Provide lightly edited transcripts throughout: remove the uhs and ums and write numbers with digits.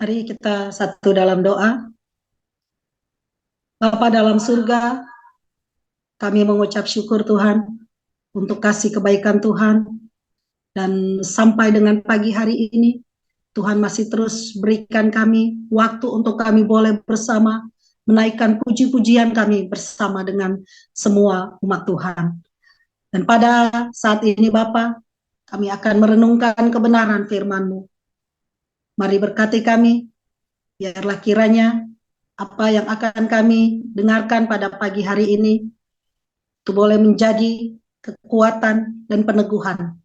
Mari kita satu dalam doa. Bapa dalam surga, kami mengucap syukur Tuhan untuk kasih kebaikan Tuhan. Dan sampai dengan pagi hari ini, Tuhan masih terus berikan kami waktu untuk kami boleh bersama menaikkan puji-pujian kami bersama dengan semua umat Tuhan. Dan pada saat ini Bapa, kami akan merenungkan kebenaran firman-Mu. Mari berkati kami, biarlah kiranya apa yang akan kami dengarkan pada pagi hari ini itu boleh menjadi kekuatan dan peneguhan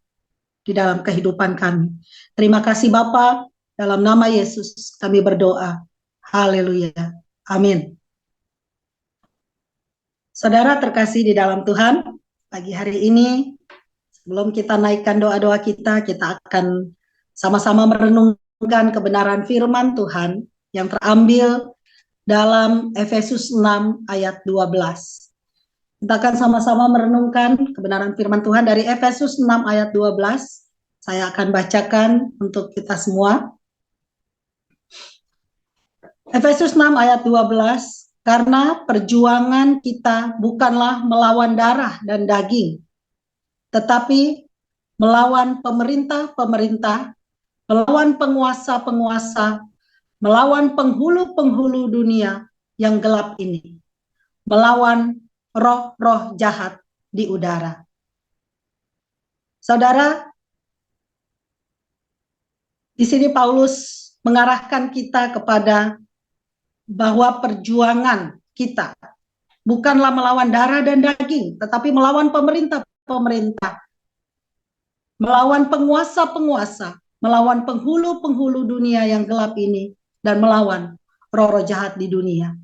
di dalam kehidupan kami. Terima kasih Bapa, dalam nama Yesus kami berdoa. Haleluya. Amin. Saudara terkasih di dalam Tuhan, pagi hari ini sebelum kita naikkan doa-doa kita akan sama-sama merenungkan kebenaran firman Tuhan yang terambil dalam Efesus 6 ayat 12. Kita akan sama-sama merenungkan kebenaran firman Tuhan dari Efesus 6 ayat 12. Saya akan bacakan untuk kita semua. Efesus 6 ayat 12, karena perjuangan kita bukanlah melawan darah dan daging, tetapi melawan pemerintah-pemerintah, melawan penguasa-penguasa, melawan penghulu-penghulu dunia yang gelap ini, melawan roh-roh jahat di udara. Saudara, di sini Paulus mengarahkan kita kepada bahwa perjuangan kita bukanlah melawan darah dan daging, tetapi melawan pemerintah-pemerintah, melawan penguasa-penguasa, melawan penghulu-penghulu dunia yang gelap ini, dan melawan roh-roh jahat di dunia.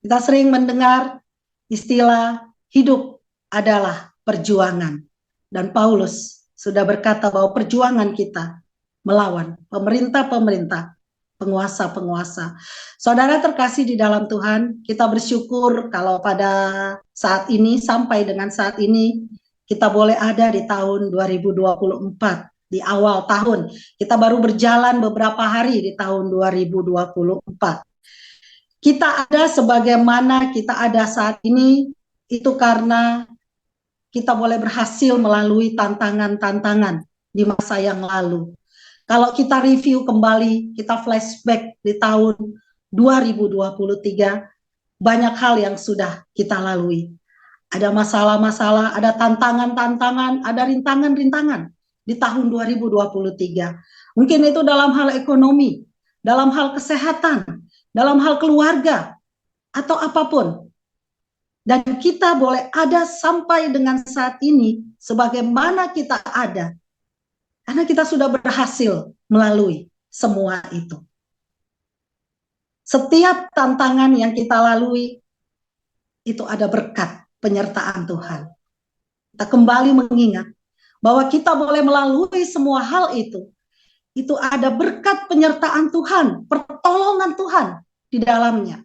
Kita sering mendengar istilah hidup adalah perjuangan. Dan Paulus sudah berkata bahwa perjuangan kita melawan pemerintah-pemerintah, penguasa-penguasa. Saudara terkasih di dalam Tuhan, kita bersyukur kalau pada saat ini, sampai dengan saat ini, kita boleh ada di tahun 2024, di awal tahun. Kita baru berjalan beberapa hari di tahun 2024. Kita ada sebagaimana kita ada saat ini, itu karena kita boleh berhasil melalui tantangan-tantangan di masa yang lalu. Kalau kita review kembali, kita flashback di tahun 2023, banyak hal yang sudah kita lalui. Ada masalah-masalah, ada tantangan-tantangan, ada rintangan-rintangan di tahun 2023. Mungkin itu dalam hal ekonomi, dalam hal kesehatan, dalam hal keluarga, atau apapun. Dan kita boleh ada sampai dengan saat ini sebagaimana kita ada. Karena kita sudah berhasil melalui semua itu. Setiap tantangan yang kita lalui, itu ada berkat penyertaan Tuhan. Kita kembali mengingat bahwa kita boleh melalui semua hal itu ada berkat penyertaan Tuhan, pertolongan Tuhan di dalamnya.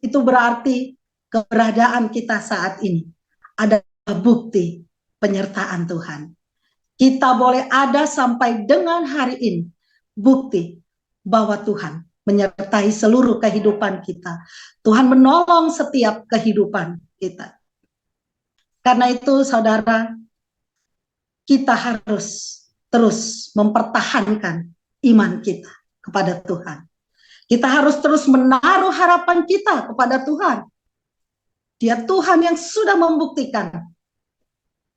Itu berarti keberadaan kita saat ini ada bukti penyertaan Tuhan. Kita boleh ada sampai dengan hari ini bukti bahwa Tuhan menyertai seluruh kehidupan kita. Tuhan menolong setiap kehidupan kita. Karena itu saudara, kita harus terus mempertahankan iman kita kepada Tuhan. Kita harus terus menaruh harapan kita kepada Tuhan. Dia Tuhan yang sudah membuktikan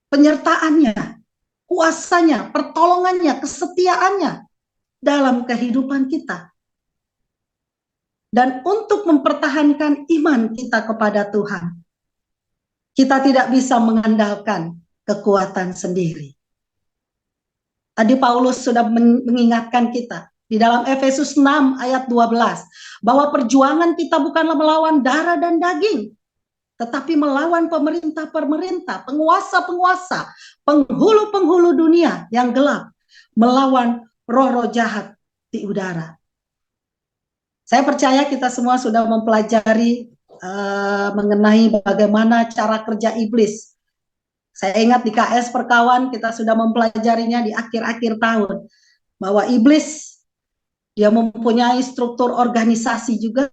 penyertaannya, kuasanya, pertolongannya, kesetiaannya dalam kehidupan kita. Dan untuk mempertahankan iman kita kepada Tuhan, kita tidak bisa mengandalkan kekuatan sendiri. Tadi Paulus sudah mengingatkan kita di dalam Efesus 6 ayat 12 bahwa perjuangan kita bukanlah melawan darah dan daging, tetapi melawan pemerintah-pemerintah, penguasa-penguasa, penghulu-penghulu dunia yang gelap, melawan roh-roh jahat di udara. Saya percaya kita semua sudah mempelajari mengenai bagaimana cara kerja iblis. Saya ingat di KS Perkawan kita sudah mempelajarinya di akhir-akhir tahun, bahwa iblis Dia mempunyai struktur organisasi juga.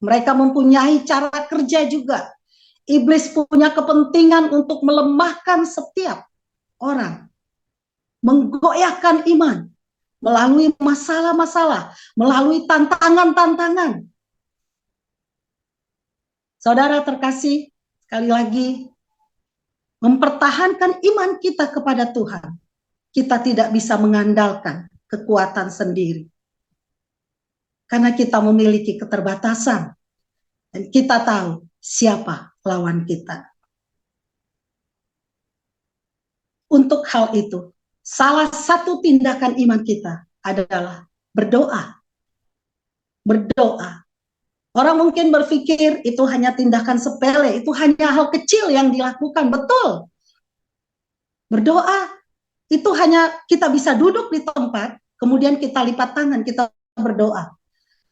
Mereka mempunyai cara kerja juga. Iblis punya kepentingan untuk melemahkan setiap orang, menggoyahkan iman melalui masalah-masalah, melalui tantangan-tantangan. Saudara terkasih, sekali lagi, mempertahankan iman kita kepada Tuhan, kita tidak bisa mengandalkan kekuatan sendiri. Karena kita memiliki keterbatasan, dan kita tahu siapa lawan kita. Untuk hal itu, salah satu tindakan iman kita adalah berdoa. Berdoa. Orang mungkin berpikir itu hanya tindakan sepele, itu hanya hal kecil yang dilakukan. Betul. Berdoa itu hanya kita bisa duduk di tempat, kemudian kita lipat tangan, kita berdoa.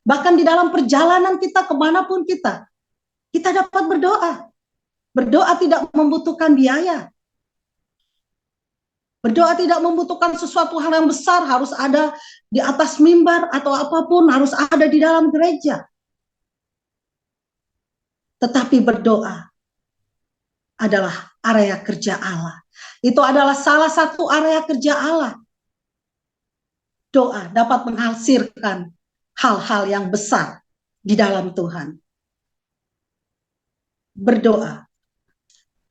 Bahkan di dalam perjalanan kita kemanapun kita dapat berdoa. Berdoa tidak membutuhkan biaya. Berdoa tidak membutuhkan sesuatu hal yang besar, harus ada di atas mimbar atau apapun, harus ada di dalam gereja. Tetapi berdoa adalah area kerja Allah. Itu adalah salah satu area kerja Allah. Doa dapat menghasilkan hal-hal yang besar di dalam Tuhan. Berdoa.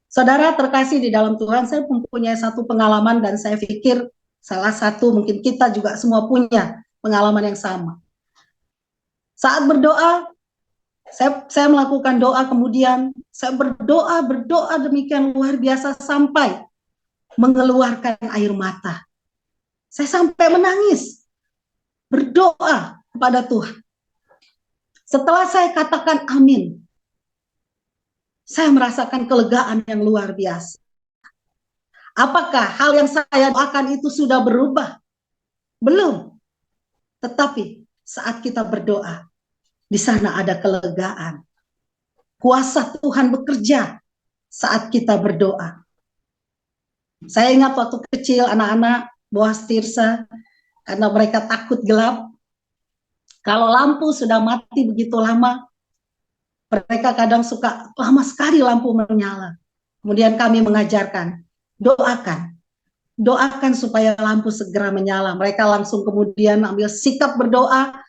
Saudara terkasih di dalam Tuhan, saya mempunyai satu pengalaman dan saya pikir salah satu mungkin kita juga semua punya pengalaman yang sama. Saat berdoa, saya melakukan doa, kemudian saya berdoa demikian luar biasa sampai mengeluarkan air mata. Saya sampai menangis, berdoa kepada Tuhan. Setelah saya katakan amin, saya merasakan kelegaan yang luar biasa. Apakah hal yang saya doakan itu sudah berubah? Belum. Tetapi saat kita berdoa, di sana ada kelegaan. Kuasa Tuhan bekerja saat kita berdoa. Saya ingat waktu kecil anak-anak Boas Tirsa, karena mereka takut gelap. Kalau lampu sudah mati begitu lama, mereka kadang suka lama sekali lampu menyala. Kemudian kami mengajarkan, doakan supaya lampu segera menyala. Mereka langsung kemudian ambil sikap berdoa,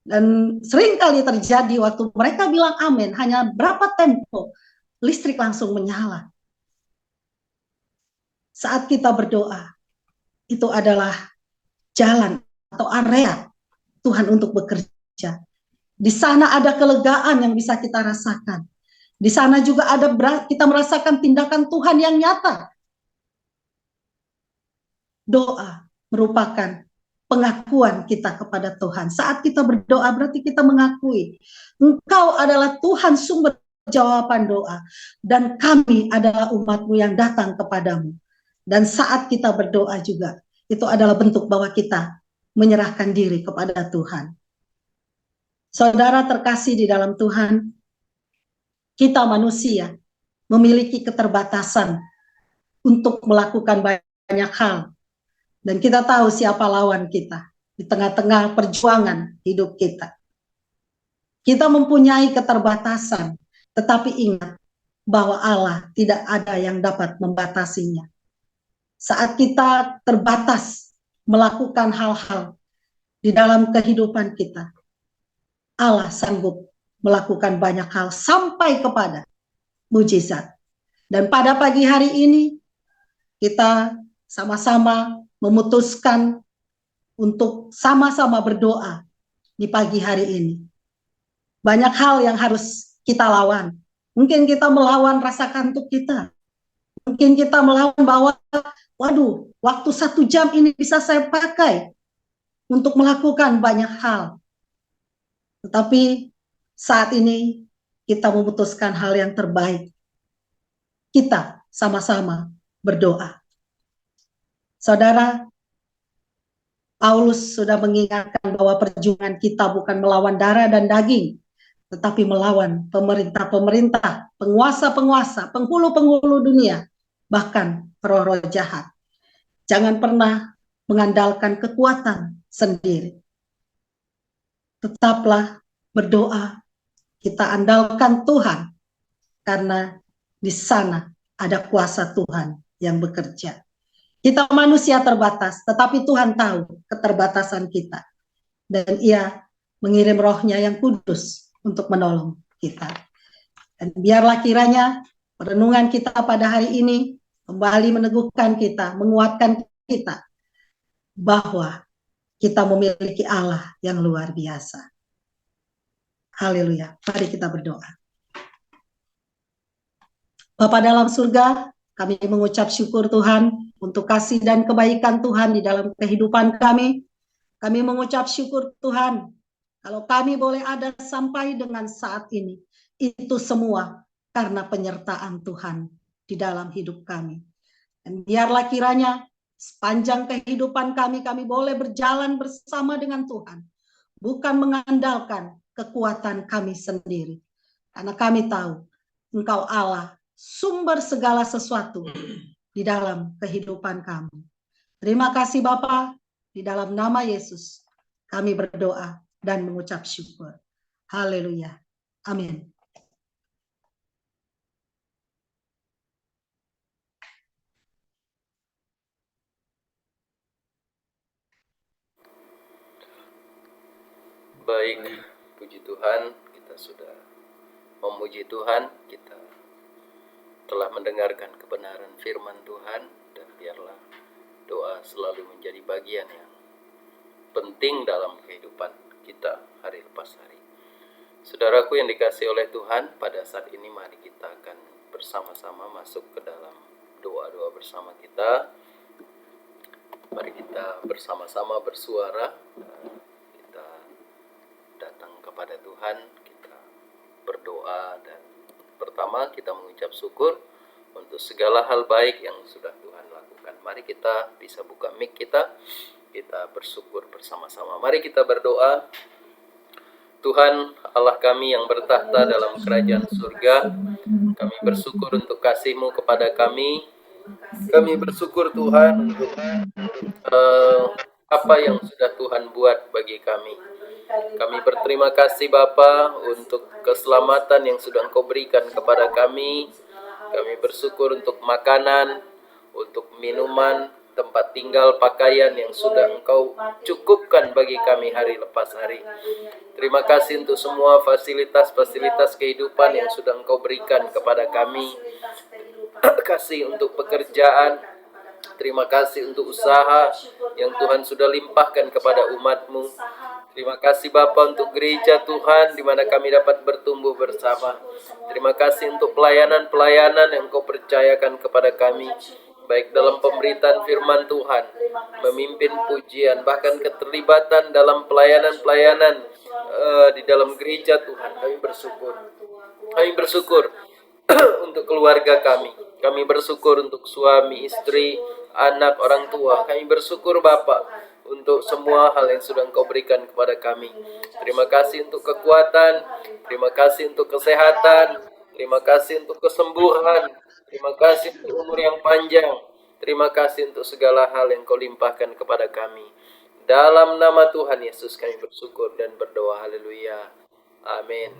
dan sering kali terjadi waktu mereka bilang amin, hanya berapa tempo listrik langsung menyala. Saat kita berdoa, itu adalah jalan atau area Tuhan untuk bekerja. Di sana ada kelegaan yang bisa kita rasakan. Di sana juga ada kita merasakan tindakan Tuhan yang nyata. Doa merupakan pengakuan kita kepada Tuhan. Saat kita berdoa berarti kita mengakui Engkau adalah Tuhan sumber jawaban doa, dan kami adalah umat-Mu yang datang kepadamu. Dan saat kita berdoa juga, itu adalah bentuk bahwa kita menyerahkan diri kepada Tuhan. Saudara terkasih di dalam Tuhan, kita manusia memiliki keterbatasan untuk melakukan banyak hal. Dan kita tahu siapa lawan kita di tengah-tengah perjuangan hidup kita. Kita mempunyai keterbatasan, tetapi ingat bahwa Allah tidak ada yang dapat membatasinya. Saat kita terbatas melakukan hal-hal di dalam kehidupan kita, Allah sanggup melakukan banyak hal sampai kepada mujizat. Dan pada pagi hari ini, kita sama-sama memutuskan untuk sama-sama berdoa di pagi hari ini. Banyak hal yang harus kita lawan. Mungkin kita melawan rasa kantuk kita. Mungkin kita melawan bahwa, waduh, waktu 1 jam ini bisa saya pakai untuk melakukan banyak hal. Tetapi saat ini kita memutuskan hal yang terbaik. Kita sama-sama berdoa. Saudara, Paulus sudah mengingatkan bahwa perjuangan kita bukan melawan darah dan daging, tetapi melawan pemerintah-pemerintah, penguasa-penguasa, penghulu-penghulu dunia, bahkan roh-roh jahat. Jangan pernah mengandalkan kekuatan sendiri. tetaplah berdoa. Kita andalkan Tuhan, karena di sana ada kuasa Tuhan yang bekerja. Kita manusia terbatas, tetapi Tuhan tahu keterbatasan kita. Dan Ia mengirim rohnya yang kudus untuk menolong kita. Dan biarlah kiranya perenungan kita pada hari ini kembali meneguhkan kita, menguatkan kita, bahwa kita memiliki Allah yang luar biasa. Haleluya. Mari kita berdoa. Bapa dalam surga, kami mengucap syukur Tuhan untuk kasih dan kebaikan Tuhan di dalam kehidupan kami. Kami mengucap syukur Tuhan, kalau kami boleh ada sampai dengan saat ini, itu semua karena penyertaan Tuhan di dalam hidup kami. Dan biarlah kiranya sepanjang kehidupan kami boleh berjalan bersama dengan Tuhan, bukan mengandalkan kekuatan kami sendiri. Karena kami tahu Engkau Allah, sumber segala sesuatu di dalam kehidupan kami. Terima kasih Bapa, di dalam nama Yesus kami berdoa dan mengucap syukur. Haleluya. Amin. Baik, puji Tuhan, kita sudah memuji Tuhan, kita telah mendengarkan kebenaran firman Tuhan, dan biarlah doa selalu menjadi bagian yang penting dalam kehidupan kita hari lepas hari. Saudaraku yang dikasihi oleh Tuhan, pada saat ini mari kita akan bersama-sama masuk ke dalam doa-doa bersama kita. Mari kita bersama-sama bersuara, kita datang kepada Tuhan, kita berdoa, dan pertama kita mengucap syukur untuk segala hal baik yang sudah Tuhan lakukan. Mari kita bisa buka mic kita bersyukur bersama-sama. Mari kita berdoa. Tuhan Allah kami yang bertahta dalam kerajaan surga, kami bersyukur untuk kasih-Mu kepada kami. Kami bersyukur Tuhan untuk apa yang sudah Tuhan buat bagi kami. Kami berterima kasih Bapa untuk keselamatan yang sudah Engkau berikan kepada kami. Kami bersyukur untuk makanan, untuk minuman, tempat tinggal, pakaian yang sudah Engkau cukupkan bagi kami hari lepas hari. Terima kasih untuk semua fasilitas-fasilitas kehidupan yang sudah Engkau berikan kepada kami. Kasih untuk pekerjaan, terima kasih untuk usaha yang Tuhan sudah limpahkan kepada umat-Mu. Terima kasih Bapa untuk gereja Tuhan, di mana kami dapat bertumbuh bersama. Terima kasih untuk pelayanan-pelayanan yang Engkau percayakan kepada kami, baik dalam pemberitaan firman Tuhan, memimpin pujian, bahkan keterlibatan dalam pelayanan-pelayanan di dalam gereja Tuhan. Kami bersyukur. Kami bersyukur untuk keluarga kami. Kami bersyukur untuk suami, istri, anak, orang tua. Kami bersyukur Bapa untuk semua hal yang sudah Engkau berikan kepada kami. Terima kasih untuk kekuatan, terima kasih untuk kesehatan, terima kasih untuk kesembuhan, terima kasih untuk umur yang panjang, terima kasih untuk segala hal yang Kau limpahkan kepada kami. Dalam nama Tuhan Yesus kami bersyukur dan berdoa. Haleluya. Amin.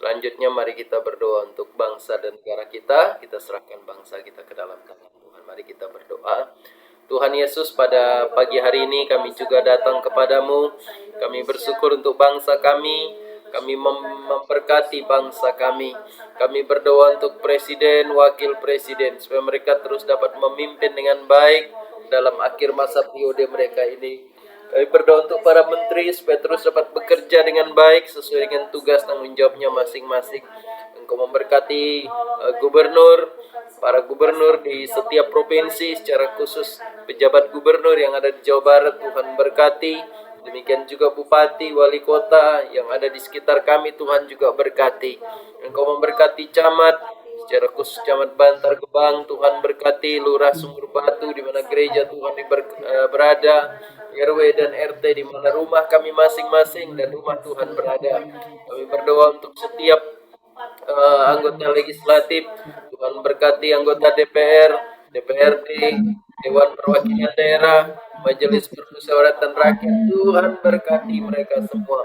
Selanjutnya mari kita berdoa untuk bangsa dan negara kita. Kita serahkan bangsa kita ke dalam tangan Tuhan. Mari kita berdoa. Tuhan Yesus, pada pagi hari ini kami juga datang kepadamu. Kami bersyukur untuk bangsa kami. Kami memberkati bangsa kami. Kami berdoa untuk presiden, wakil presiden, supaya mereka terus dapat memimpin dengan baik dalam akhir masa periode mereka ini. Kami berdoa untuk para menteri supaya terus dapat bekerja dengan baik sesuai dengan tugas tanggung jawabnya masing-masing. Engkau memberkati gubernur, para gubernur di setiap provinsi, secara khusus pejabat gubernur yang ada di Jawa Barat, Tuhan berkati. Demikian juga bupati, wali kota yang ada di sekitar kami, Tuhan juga berkati. Engkau memberkati camat, secara khusus camat Bantar Gebang, Tuhan berkati. Lurah Sumur Batu, di mana gereja Tuhan berada, RW dan RT di mana rumah kami masing-masing dan rumah Tuhan berada. Kami berdoa untuk setiap anggota legislatif, Tuhan berkati anggota DPR, DPRD, Dewan Perwakilan Daerah, Majelis Permusyawaratan Rakyat. Tuhan berkati mereka semua.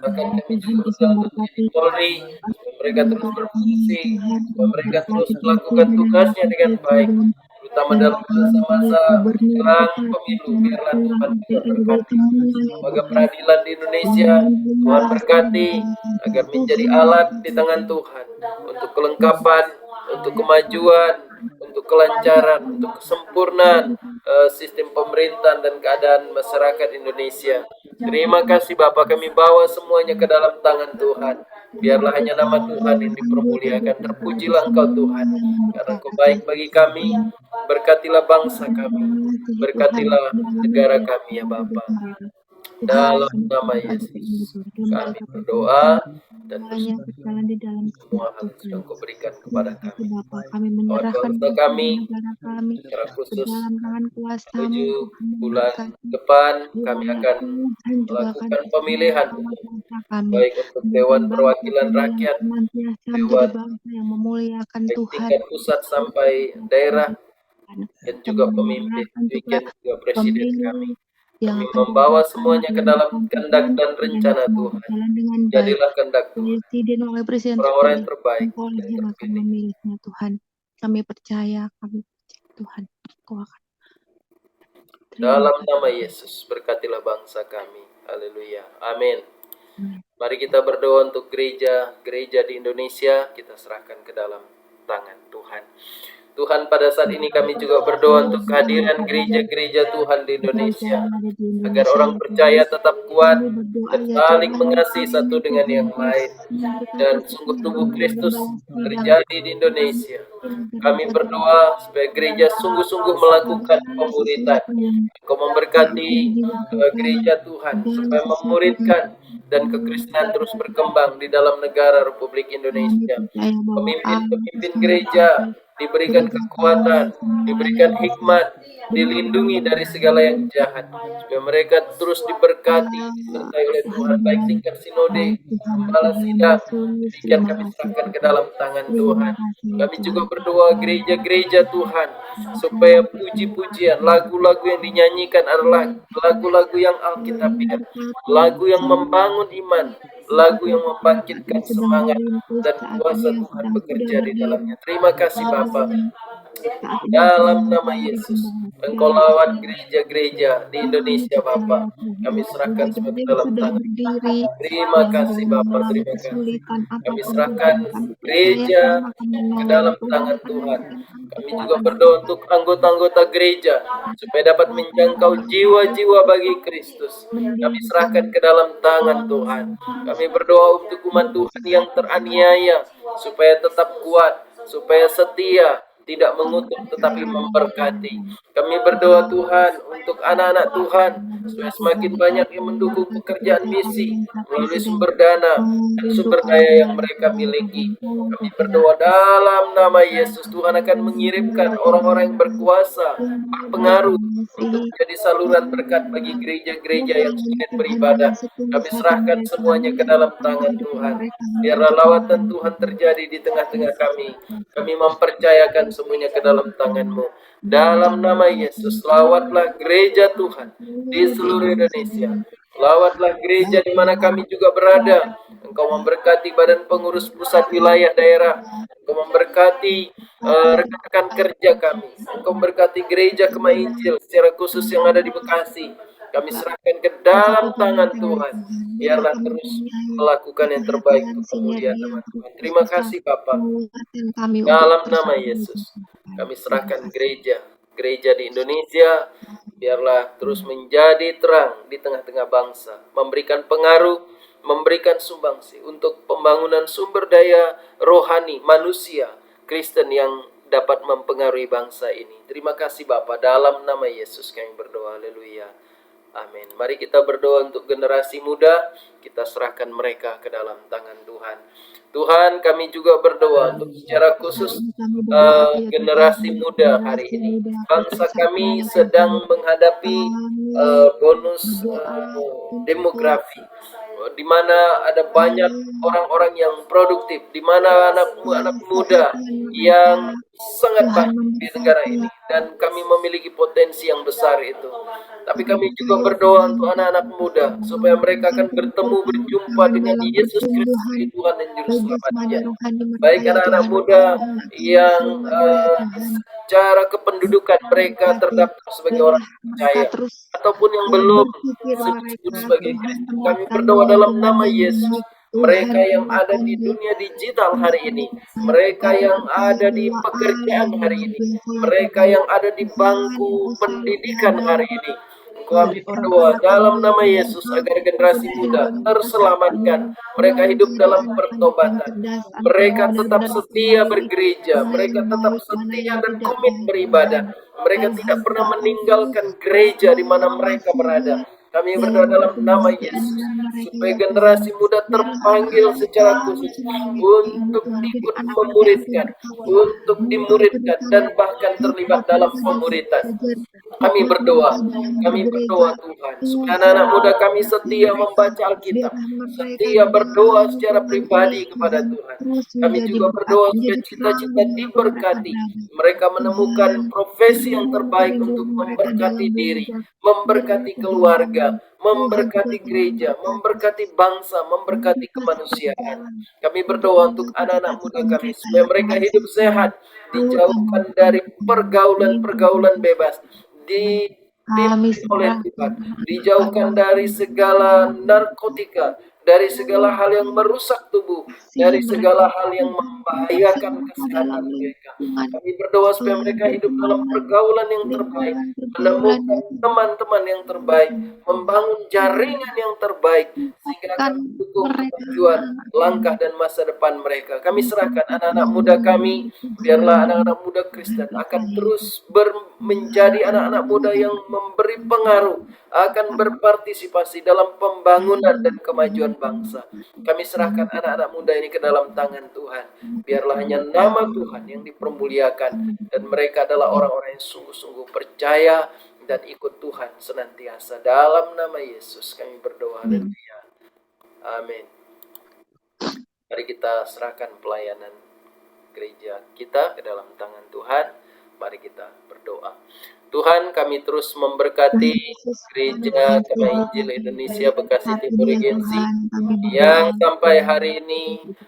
Bahkan kami juga berdoa untuk TNI Polri, supaya mereka terus berfungsi, supaya mereka terus melakukan tugasnya dengan baik, terutama dalam masa-masa jelang pemilu. Biarlah Tuhan juga berkati. Semoga peradilan di Indonesia Tuhan berkati agar menjadi alat di tangan Tuhan untuk kelengkapan, untuk kemajuan, untuk kelancaran, untuk kesempurnaan sistem pemerintahan dan keadaan masyarakat Indonesia. Terima kasih Bapak, kami bawa semuanya ke dalam tangan Tuhan. Biarlah hanya nama Tuhan yang dipermuliakan. Terpujilah Engkau Tuhan, karena Engkau baik bagi kami. Berkatilah bangsa kami, berkatilah negara kami ya Bapak. Dalam nama Yesus kami berdoa dan bersyukur di dalam semua hal yang sudah Kau berikan kepada kami. Bapa, kami menyerahkan Bangsa kami negara kami secara ke khusus dalam tangan kuasa-Mu, menuju Tuhan. bulan depan kami Kiranya akan Tuhan juga akan melakukan pemilihan bangsa kami, baik untuk Dewan Perwakilan Rakyat, senantiasa menjadi Dewan bangsa yang memuliakan baik Tuhan. tingkat pusat sampai daerah, dan juga pemimpin, demikian juga presiden kami. yang Kami akan membawa dilakukan semuanya ke dalam Tuhan, kehendak dan dan rencana semua Tuhan. berjalan dengan baik. Jadilah kehendak Tuhan. Presiden, wakil presiden Orang-orang yang terpilih, terbaik Engkau yang yang akan terpilih. memilihnya Tuhan. Kami percaya Tuhan, Engkau akan. Dalam nama Yesus, berkatilah bangsa kami. Haleluya. Amin. Mari kita berdoa untuk gereja di Indonesia, kita serahkan ke dalam tangan Tuhan. Tuhan, pada saat ini kami juga berdoa untuk kehadiran gereja-gereja Tuhan di Indonesia, agar orang percaya tetap kuat dan saling mengasihi satu dengan yang lain, dan sungguh tubuh Kristus terjadi di Indonesia. Kami berdoa supaya gereja sungguh-sungguh melakukan pemuridan. Kau memberkati gereja Tuhan supaya memuridkan dan kekristenan terus berkembang di dalam negara Republik Indonesia. Pemimpin-pemimpin gereja diberikan kekuatan, diberikan hikmat, dilindungi dari segala yang jahat, supaya mereka terus diberkati, disertai oleh Tuhan, baik tingkat sinode, gembala sidang. Demikian kami serahkan ke dalam tangan Tuhan. Kami juga berdoa gereja-gereja Tuhan, supaya puji-pujian, lagu-lagu yang dinyanyikan adalah lagu-lagu yang alkitabiah, lagu yang membangun iman, lagu yang membangkitkan semangat, dan kuasa Tuhan bekerja di dalamnya. Terima kasih Bapa. Dalam nama Yesus, Engkau lawat gereja-gereja di Indonesia Bapa. Kami serahkan semua ke dalam tangan. Terima kasih Bapa, terima kasih. Kami serahkan gereja ke dalam tangan Tuhan. Kami juga berdoa untuk anggota-anggota gereja, supaya dapat menjangkau jiwa-jiwa bagi Kristus. Kami serahkan ke dalam tangan Tuhan. Kami berdoa untuk umat Tuhan yang teraniaya, supaya tetap kuat, supaya setia, tidak mengutuk tetapi memberkati. Kami berdoa Tuhan untuk anak-anak Tuhan, supaya semakin banyak yang mendukung pekerjaan misi melalui sumber dana dan sumber daya yang mereka miliki. Kami berdoa dalam nama Yesus, Tuhan akan mengirimkan orang-orang yang berkuasa, berpengaruh, untuk menjadi saluran berkat bagi gereja-gereja yang sulit beribadah. Kami serahkan semuanya ke dalam tangan Tuhan. Biarlah lawatan Tuhan terjadi di tengah-tengah kami. Kami mempercayakan semuanya ke dalam tangan-Mu. Dalam nama Yesus, lawatlah gereja Tuhan di seluruh Indonesia. Lawatlah gereja di mana kami juga berada. Engkau memberkati badan pengurus pusat wilayah daerah. Engkau memberkati rekan-rekan kerja kami. Engkau memberkati gereja Kemah Injil secara khusus yang ada di Bekasi. Kami serahkan ke dalam tangan Tuhan. Biarlah terus melakukan yang terbaik untuk kemuliaan nama Tuhan. Terima kasih Bapak. Dalam nama Yesus, kami serahkan gereja di Indonesia. Biarlah terus menjadi terang di tengah-tengah bangsa, memberikan pengaruh, memberikan sumbangsi untuk pembangunan sumber daya rohani manusia Kristen yang dapat mempengaruhi bangsa ini. Terima kasih Bapa, dalam nama Yesus kami berdoa. Haleluya. Amin. Mari kita berdoa untuk generasi muda. Kita serahkan mereka ke dalam tangan Tuhan. Tuhan, kami juga berdoa untuk secara khusus generasi muda hari ini. Bangsa kami sedang menghadapi bonus demografi. di mana ada banyak orang-orang yang produktif, di mana anak muda yang sangat Tuhan banyak di negara memberkati ini, dan kami memiliki potensi yang besar itu. Tapi kami juga berdoa untuk anak-anak muda supaya mereka akan bertemu, berjumpa dengan dalam Yesus Kristus pertumbuhan sebagai Tuhan dan Juru baik jasmani Selamatnya. rohani mereka Baik ya anak-anak Tuhan. muda Anak kami yang semuanya ya Tuhan. secara kependudukan mereka Berkati, terdaftar sebagai orang biarlah mereka percaya, terus ataupun yang belum berpikir disebut mereka sebagai Tuhan Kristen. Kami berdoa menguatkannya dalam dengan nama yang Yesus. baik. Tuhan Mereka yang ada gunakan di dia dunia digital hari ini, baik mereka kami yang percaya ada di bahwa Allah pekerjaan yang hari ini, membimbing ya mereka Tuhan. yang ada di Tuhan bangku yang selalu pendidikan ada hari ini, bagi kami berdoa orang-anak dalam kami ya nama Tuhan. Yesus agar Apapun generasi muda identitas terselamatkan. dia Mereka hidup menjadi dalam anak-anak yang pertobatan. cerdas, anak yang Mereka tetap benar-benar setia baik, bergereja. mana yang Mereka tetap baik, mana setia yang dan tidak komit baik beribadah. Tuhan. Mereka tidak Tuhan pernah kita akan terus meninggalkan gereja di mana mereka mengawasi berada. dia Kami berdoa dalam dalam nama pertumbuhan Yesus keimanan mereka supaya ya Tuhan. generasi muda Biarlah terpanggil anak-anak secara kami khusus semuanya ini untuk Tuhan jadi ikut anak-anak yang memuridkan, bertawal. untuk dimuridkan, Berikan dan bahkan terlibat dalam mereka dan pemuridan. belajar Kami hikmat berdoa, mereka dalam kami bergereja. berdoa Tuhan, supaya anak-anak Tuhan muda kami berkati setia mereka. membaca Alkitab, Biarlah mereka setia di berdoa dalam secara firman pribadi kepada Tuhan Tuhan. terus Kami menjadi juga berkat, berdoa supaya menjadi terang cita-cita dimanapun mereka diberkati. berada. Mereka menemukan Tuhan, profesi yang bimbing terbaik untuk mereka dalam memberkati diri, belajar. Biar memberkati mereka keluarga, jalan. Tuhan juga memberkati yang gereja, memberkati memberkati bangsa, memberkati mereka sebagai kemanusiaan. jalan Kami untuk berdoa untuk menggapai anak-anak muda cita-cita kami mereka supaya ya mereka Tuhan hidup semua. sehat, Tuhan dijauhkan dari memberkati pergaulan bebas, kami dipimpin oleh serahkan Tuhan, anak-anak dijauhkan kami dari segala narkotika, dari segala hal yang merusak tubuh, kasih dari mereka segala hal yang Tuhan proteksi membahayakan mereka dalam kesehatan mereka. lingkungan Kami berdoa supaya Tuhan mereka hidup dalam pertemanan pergaulan yang terbaik, lingkungan pergaulan menemukan teman-teman yang terbaik, membangun jaringan yang terbaik, sehingga tempatkan akan mendukung mereka kemajuan anak-anak langkah kami dan masa depan mereka. Kami di serahkan tempat anak-anak yang muda baik kami, biarlah Tuhan anak-anak muda Kristen akan berkati terus Tuhan menjadi anak-anak muda amin yang memberi pengaruh, akan berpartisipasi dalam pembangunan dan kemajuan bangsa. Kami serahkan anak-anak muda ini ke dalam tangan Tuhan. Biarlah hanya nama Tuhan yang dipermuliakan, dan mereka adalah orang-orang yang sungguh-sungguh percaya dan ikut Tuhan senantiasa. Dalam nama Yesus kami berdoa. Haleluya. Amin. Mari kita serahkan pelayanan gereja kita ke dalam tangan Tuhan. Mari kita berdoa. Tuhan, kami terus memberkati Yesus kami Gereja Kebaya Injil Indonesia Bekasi berkati Timur dia Regensi Tuhan kami yang berdoa sampai hari ini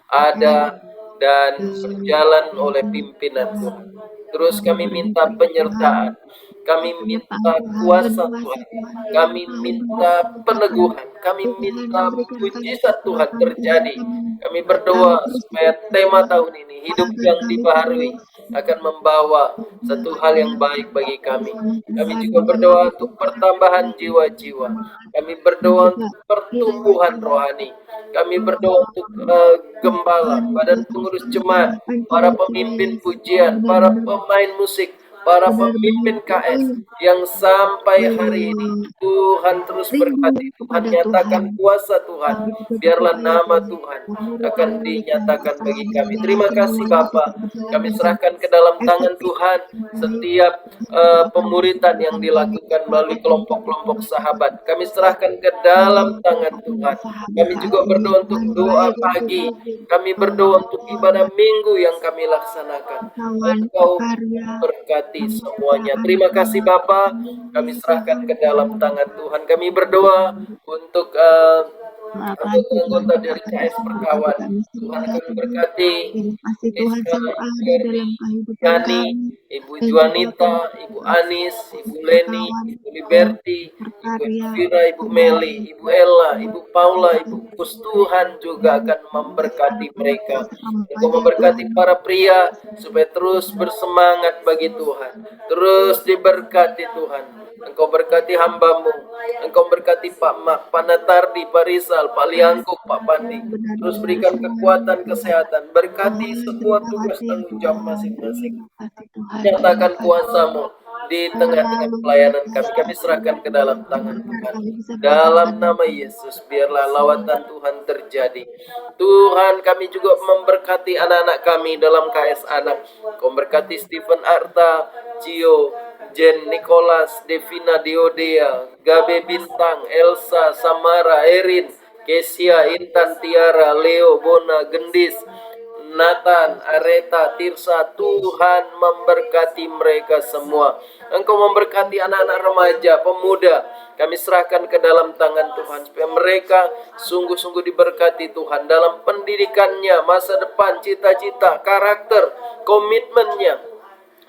ada dan berjalan oleh pimpinan Tuhan. Terus kami minta penyertaan, kami penyertaan minta Tuhan kuasa kuasa Tuhan, Tuhan kami kami minta berdoakan peneguhan, kami Tuhan minta berikan kami mujizat Tuhan kekuatan Tuhan terjadi. kami Kami berdoa terus supaya tema tahun ini, hidup agar yang kami dibaharui, terus akan membawa satu hal yang dengan baik bagi kami. bersama Kami Tuhan juga dalam berdoa untuk pertumbuhan pertambahan kami jiwa-jiwa. perkembangan Kami dan berdoa juga untuk kiranya pertumbuhan Tuhan rohani. Kami berdoa bahwa untuk gembala, Tuhan badan terus pengurus jemaat, mengarahkan para jiwa-jiwa pemimpin yang pujian, para benar-benar pemain musik, para pemimpin KS yang sampai hari ini Tuhan terus rindu berkati, Tuhan kepada Tuhan. nyatakan kuasa Tuhan. Kami juga Biarlah berdoa ya nama Tuhan, Tuhan memurnikan akan mereka dinyatakan bagi usaha kami. dalam Terima kasih semuanya Bapa. tetap berjalan Kami dengan serahkan ke dalam tangan efektif Tuhan dengan baik. setiap Tuhan juga akan pemuritan yang mempertemukan kami dilakukan melalui kekuatan kelompok-kelompok kekuatan sahabat. Kami baik serahkan ke dalam dalam tangan kelompok Tuhan. sahabat Kami saat juga ini ya berdoa untuk Tuhan, doa baik untuk pagi. mungkin Kami berdoa untuk ibadah minggu yang kami laksanakan. kawan Engkau berkarya berkati semuanya. pemberitaan Terima kasih anak Bapa. kami Kami ya serahkan Tuhan, ke dalam tangan Tuhan. Kami berdoa untuk bantu Tuhan anggota-anggota juga dari akan KS terus memberkati Perkawan. kami Tuhan semua ya akan Tuhan. berkati Biar kasih Tuhan Rizka, selalu ada Ferry, dalam kehidupan Yani, kami Ibu dan juga Juanita, Ibu keluarga Anis, Ibu Leni, berkawan Ibu Liberty, Ibu berkarya Elvira, Ibu Tuhan. Meli, Ibu Ella, Ibu Paula, Tuhan Ibu Kus. Tuhan juga akan kasih memberkati anak-anak mereka. Engkau semuanya memberkati Tuhan. para pria supaya terus bersemangat bagi Tuhan. Terus diberkati Tuhan. Engkau berkati hambamu. Engkau berkati Pak Mak, Pak Natardi, Pak Rizal, Pak Liangkuk, Pak Pandi. Terus Benar-benar berikan semuanya kekuatan Tuhan. kesehatan. Berkati Tuhan semua terima tugas kasih ya tanggung jawab Tuhan. masing-masing. Terima kasih Tuhan. Terima Nyatakan kasih. kuasa-Mu di tengah-tengah Selalu ya pelayanan kami. Tuhan. Kami serahkan ke dalam tangan Benar-benar Tuhan. kami bisa merasakan Dalam nama Yesus, biarlah lawatan Tuhan terjadi. Tuhan, kami juga memberkati anak-anak kami dalam KS Anak. Kau berkati Stephen Arta, Cio, Jen Nicholas, Devina Diodea, Gabe Bintang, Elsa, Samara, Erin, Kesia, Intan, Tiara, Leo, Bona, Gendis, Nathan, Areta, Tirsa. Tuhan memberkati mereka semua. Engkau memberkati anak-anak remaja, pemuda. Kami serahkan ke dalam tangan Tuhan, supaya mereka sungguh-sungguh diberkati Tuhan dalam pendidikannya, masa depan, cita-cita, karakter, komitmennya.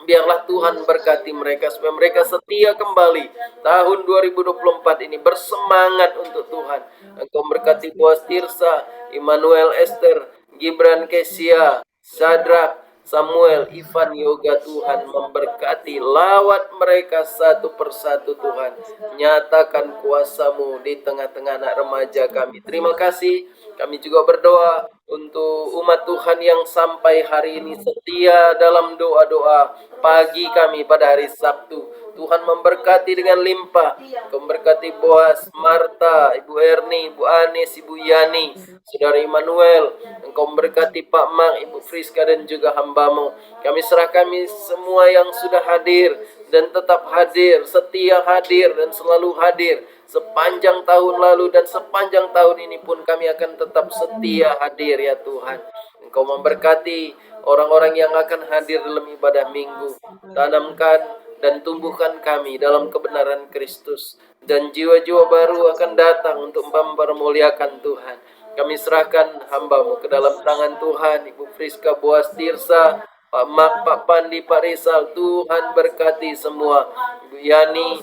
Biarlah Tuhan berkati mereka supaya mereka setia kembali tahun 2024 ini, bersemangat untuk Tuhan. Engkau berkati Boaz, Tirsa, Immanuel, Esther, Gibran, Kesia, Sadrak, Samuel, Ivan, Yoga. Tuhan memberkati, lawat mereka satu persatu Tuhan. Nyatakan kuasa-Mu di tengah-tengah anak remaja kami. Terima kasih. Kami juga berdoa untuk umat Tuhan yang sampai hari ini setia dalam doa-doa pagi kami pada hari Sabtu. Tuhan memberkati dengan limpah. Memberkati Boaz, Marta, Ibu Erni, Ibu Anis, Ibu Yani, Saudara Immanuel. Engkau memberkati Pak Mak, Ibu Friska, dan juga hamba-Mu. Kami serahkan kami semua yang sudah hadir dan tetap hadir, setia hadir dan selalu hadir. Sepanjang tahun lalu dan sepanjang tahun ini pun kami akan tetap setia hadir ya Tuhan. Engkau memberkati orang-orang yang akan hadir dalam ibadah minggu. Tanamkan dan tumbuhkan kami dalam kebenaran Kristus. Dan jiwa-jiwa baru akan datang untuk mempermuliakan Tuhan. Kami serahkan hamba-Mu ke dalam tangan Tuhan. Ibu Friska, Boaz, Tirsa, Pak Mak, Pak Pandi, Pak Rizal. Tuhan berkati semua. Ibu Yani,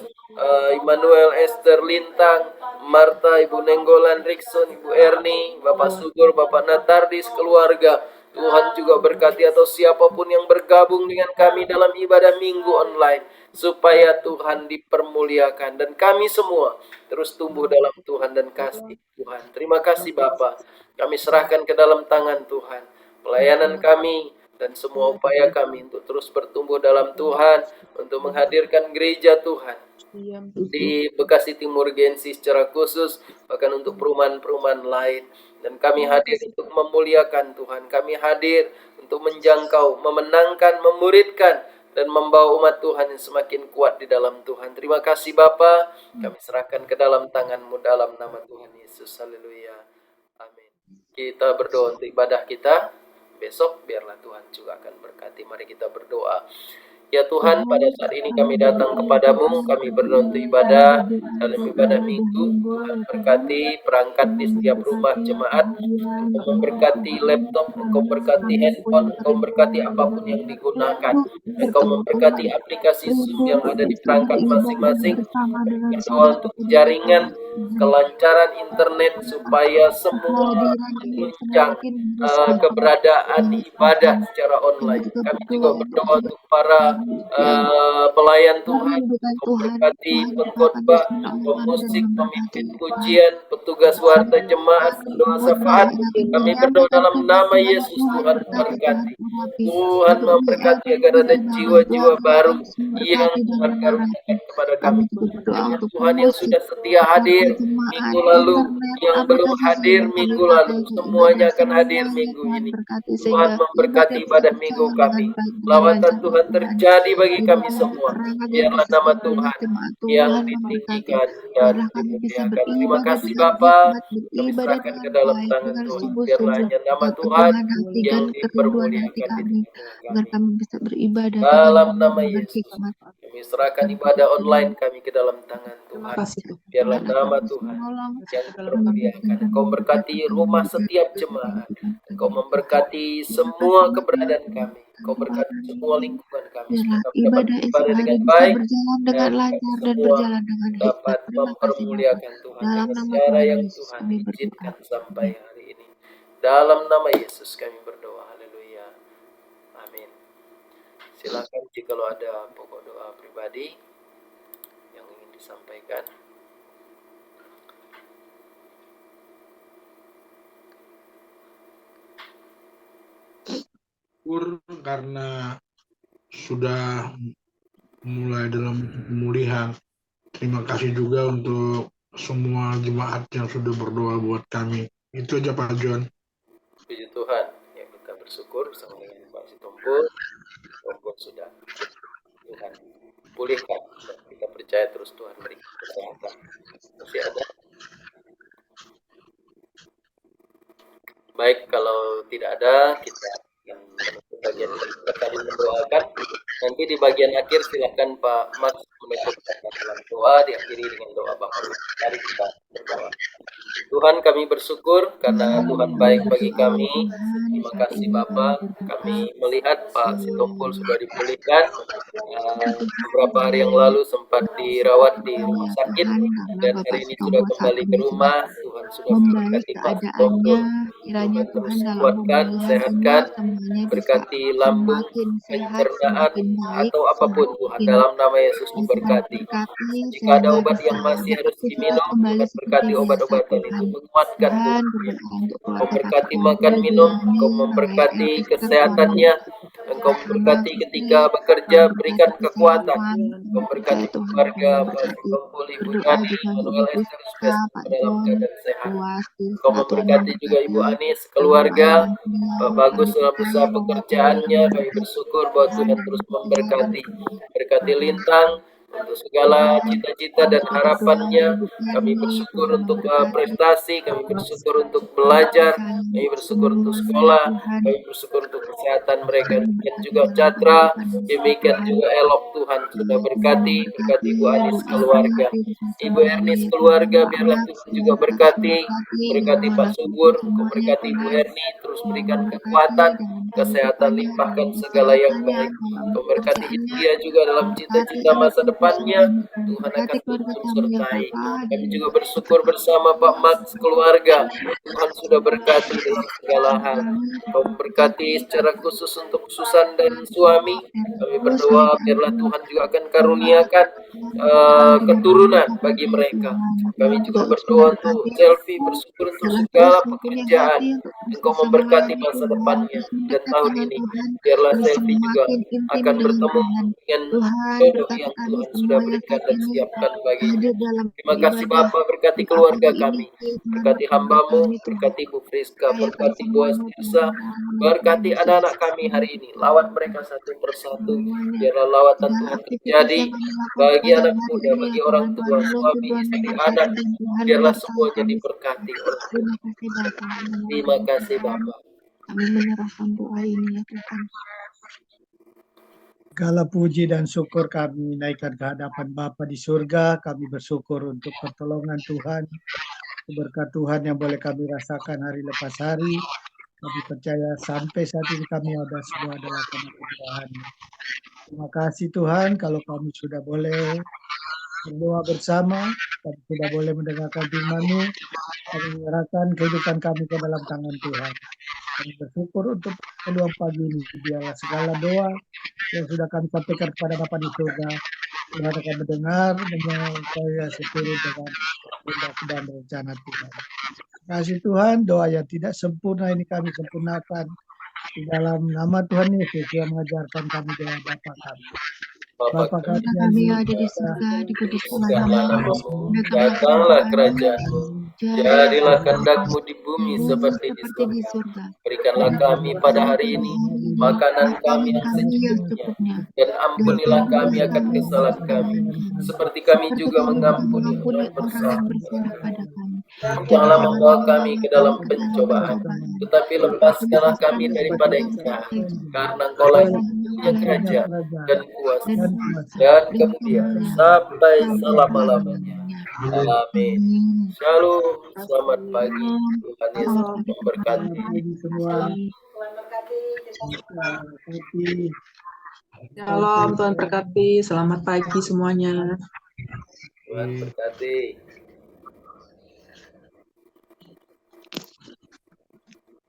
Immanuel, Esther, Lintang, Marta, Ibu Nenggolan, Rikson, Ibu Erni, Bapak Sugur, Bapak Natardis, keluarga. Tuhan juga berkati atau siapapun yang bergabung dengan kami dalam ibadah minggu online, supaya Tuhan dipermuliakan dan kami semua terus tumbuh dalam Tuhan dan kasih Tuhan. Terima kasih Bapa. Kami serahkan ke dalam tangan Tuhan pelayanan kami dan semua upaya kami untuk terus bertumbuh dalam Tuhan, untuk menghadirkan gereja Tuhan di Bekasi Timur Gensi secara khusus, bahkan untuk perumahan-perumahan lain. Dan kami hadir untuk memuliakan Tuhan. Kami hadir untuk menjangkau, memenangkan, memuridkan, dan membawa umat Tuhan yang semakin kuat di dalam Tuhan. Terima kasih Bapa. Kami serahkan ke dalam tangan-Mu dalam nama Tuhan Yesus. Haleluya. Amin. Kita berdoa untuk ibadah kita. Besok biarlah Tuhan juga akan berkati. Mari kita berdoa. Ya Tuhan, pada saat ini kami datang kepadamu, kami berdoa untuk ibadah dalam ibadah minggu. Tuhan berkati perangkat di setiap rumah jemaat. Engkau memberkati laptop, Engkau memberkati handphone, Engkau memberkati apapun yang digunakan. Engkau memberkati aplikasi Zoom yang ada di perangkat masing-masing. Berdoa untuk jaringan, kelancaran internet, supaya semua menunjang keberadaan ibadah secara online. Kami juga berdoa untuk para pelayan Tuhan, memberkati pengkhotbah, pemusik, pemimpin pujian, petugas warta jemaat, pendoa syafaat. Kami berdoa dalam nama Yesus. Tuhan memberkati. Tuhan memberkati agar ada jiwa-jiwa baru yang Tuhan karuniakan kepada kami. Dengan Tuhan yang sudah setia hadir minggu lalu, yang belum hadir minggu lalu, semuanya akan hadir minggu ini. Tuhan memberkati ibadah minggu kami. Lawatan Tuhan terjadi bagi kami semua. Biarlah nama Tuhan yang ditinggikan dan dimuliakan. Terima kasih Bapa. Kami serahkan ke dalam tangan Tuhan. Biarlah hanya nama Tuhan yang dipermuliakan di tengah kami. bisa beribadah Dalam nama Yesus, kami serahkan ibadah online kami ke dalam tangan Tuhan. Biarlah nama Tuhan yang dipermuliakan. Engkau memberkati rumah setiap jemaat. Engkau memberkati semua keberadaan kami. Engkau berkati semua lingkungan kami. Biarlah Supaya kami dapat ibadah beribadah hari dengan bisa baik berjalan dengan dan lancar kami dan semua berjalan dengan hikmat. dapat Terima kasih Bapak. mempermuliakan Tuhan Dalam dengan nama cara Tuhan yang Yesus Tuhan kami berdoa. izinkan sampai hari ini. Dalam nama Yesus kami berdoa. Haleluya. Amin. Silakan jikalau ada pokok doa pribadi yang ingin disampaikan. Karena sudah mulai dalam pemulihan. Terima kasih juga untuk semua jemaat yang sudah berdoa buat kami. Itu aja Pak John. Puji Tuhan. Ya, kita bersyukur bersama dengan Pak Sitompul. Sitompul sudah Tuhan pulihkan. Dan kita percaya terus Tuhan beri kesehatan. Masih ada? Baik, kalau tidak ada, kita akan menutup bagian kita saling mendoakan. Nanti di bagian akhir silakan Pak Max menutup dalam doa, diakhiri dengan doa Bapak. Mari kita berdoa. Tuhan, kami bersyukur karena Tuhan baik bagi kami. Terima kasih Bapak, kami melihat Pak Sitompul sudah dipulihkan. Beberapa hari yang lalu sempat dirawat di rumah sakit dan hari ini sudah kembali ke rumah. Tuhan sudah memberkati Pak Sitompul. Kiranya Tuhan terus Tuhan dalam kuatkan, hubungan sehatkan, semuanya bisa berkati lambung, semakin sehat, pencernaan, semakin baik, atau apapun Tuhan dalam nama Yesus diberkati. Jika ada obat yang masih harus diminum, Tuhan berkati obat-obatan itu, menguatkan Tuhan tubuhnya. berdoa untuk Engkau keluarga berkati Kak makan Febri, minum, Bu Engkau Yani, memberkati WL, Esther, kesehatannya, Engkau memberkati ketika bekerja, berikan kekuatan. Engkau berkati keluarga, Pak Sitompul, Ibu berdoa Yani, juga untuk Manuel Ibu Esther, Siska, Pak dalam John, keadaan sehat. Luwasti, Engkau Tuhan memberkati juga Ibu Anis, keluarga, Pak Bagus dalam usaha pekerjaannya. Kami bersyukur bahwa Tuhan terus memberkati. Berkati Lintang untuk segala cita-cita dan harapannya. Kami bersyukur untuk prestasi, kami bersyukur untuk belajar, kami bersyukur untuk sekolah, kami bersyukur untuk kesehatan mereka. Dan juga Catra, demikian juga Elok, Tuhan sudah berkati Ibu Anis keluarga. Ibu Ernis keluarga, biarlah Tuhan juga berkati Pak Subur, Engkau berkati Ibu Erni, terus berikan kekuatan, kesehatan, limpahkan segala yang baik. Engkau berkati dia juga dalam cita-cita masa depannya, Tuhan akan tuntun sertai. Kami juga bersyukur bersama Pak Max keluarga, Tuhan sudah berkati dalam segala hal. Engkau berkati secara khusus untuk Susan dan suami. Kami berdoa biarlah Tuhan juga akan karuniakan keturunan bagi mereka. Kami juga berdoa untuk Selfie, bersyukur untuk segala pekerjaan. Engkau memberkati masa depannya dan tahun ini. Biarlah Selfie juga akan bertemu dengan jodoh yang Tuhan sudah berikan dan siapkan baginya. Terima kasih Bapa, berkati keluarga kami, berkati hamba-Mu, berkati Bu Friska, berkati Bu Astirsa, berkati anak-anak kami hari ini. Lawat mereka satu persatu, biarlah lawatan Tuhan terjadi bagi anak muda, bagi orang tua, suami, istri, anak. Biarlah semuanya diberkati oleh Tuhan. Terima kasih Bapa. Kami menyerahkan doa ini ya Tuhan. Segala puji dan syukur kami naikkan ke hadapan Bapa di surga. Kami bersyukur untuk pertolongan Tuhan, berkat Tuhan yang boleh kami rasakan hari lepas hari. Kami percaya sampai saat ini kami ada semua adalah karena kemudahan. Terima kasih Tuhan kalau kami sudah boleh berdoa bersama, kami sudah boleh mendengarkan firman-Mu, kami menyerahkan kehidupan kami ke dalam tangan Tuhan. Kami bersyukur untuk peluang pagi ini. Biarlah segala doa yang sudah kami sampaikan kepada Bapa di surga, Tuhan akan mendengar, menyertai seturut dengan kehendak dan rencana Tuhan. Terima kasih Tuhan, doa yang tidak sempurna ini kami sempurnakan di dalam nama Tuhan Yesus yang mengajarkan kami doa Bapa kami. Bapa kami yang ada di surga, dikuduskanlah namamu, datanglah kerajaan-Mu, jadilah kehendak-Mu di bumi seperti di surga. Berikanlah kami pada hari ini makanan kami yang secukupnya, dan ampunilah kami akan kesalahan kami, seperti kami juga mengampuni orang bersalah pada kami. Janganlah membawa kami ke dalam pencobaan, tetapi lepaskanlah kami daripada yang jahat, karena Engkau-lah yang punya kerajaan dan kuasa dan kemudian sampai selama-lamanya. Amin. Shalom, selamat pagi. Tuhan Yesus memberkati. Semua. Shalom, Tuhan berkati. Selamat pagi semuanya. Tuhan berkati.